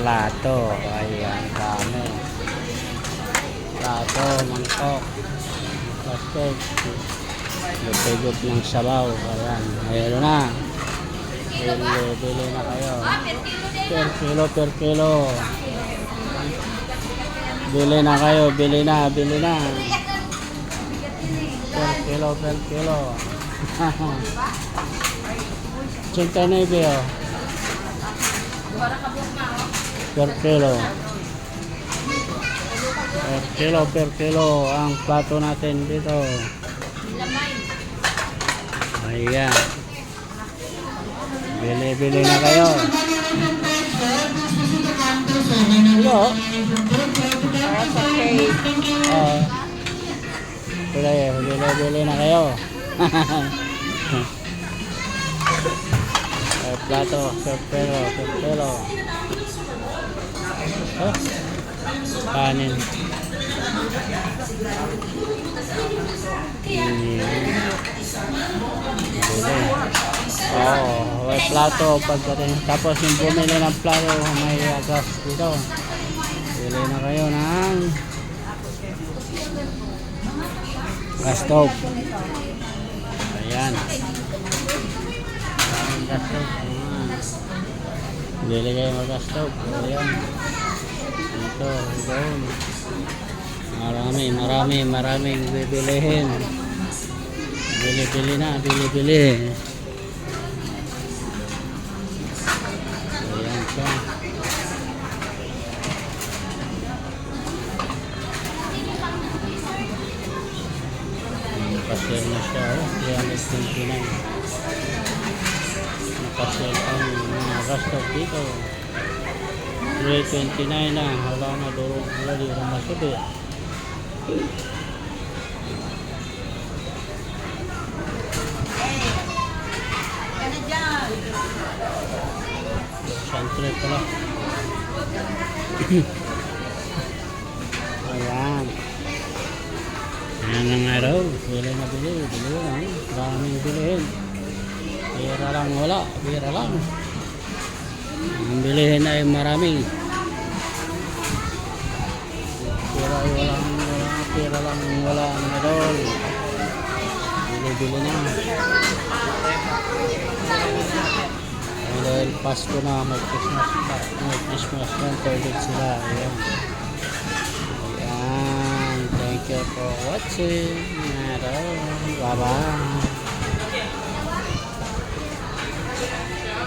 plato. Ayan, dami. Plato, mangkok, plastic, lupigop ng sabaw. Ayan, mayroon na. Bili na kayo. Per kilo. Bili na kayo, bili na. Per kilo. 89 oh. Per kilo ang plato natin dito. Ayan. Bili na kayo. Hello. Bili na kayo. Plato, per kilo. Oh, kanin. May plato pagdating. Tapos yung bumili ng plato, may gas dito. Bili na kayo ng gas stove. Ayan. Gas stove. Bili kayo ng gas stove. Ayan. Ito, doon. Maraming bibilihin. Bili na. Ayan siya. Nakasel na siya. 329. Nakasel ang mga gastos dito. 329 na. Hala na durog. Wala di rin masubi. Santre pala. Ayan. Ayan ang araw. Bili na. Maraming bilihin. Bira lang wala. Ang bilihin ay marami. Pira lang wala ang medol. Bili na. Dahil Pasko na, may Christmas na, toilet sila. Ayan. Thank you for watching. Bye bye.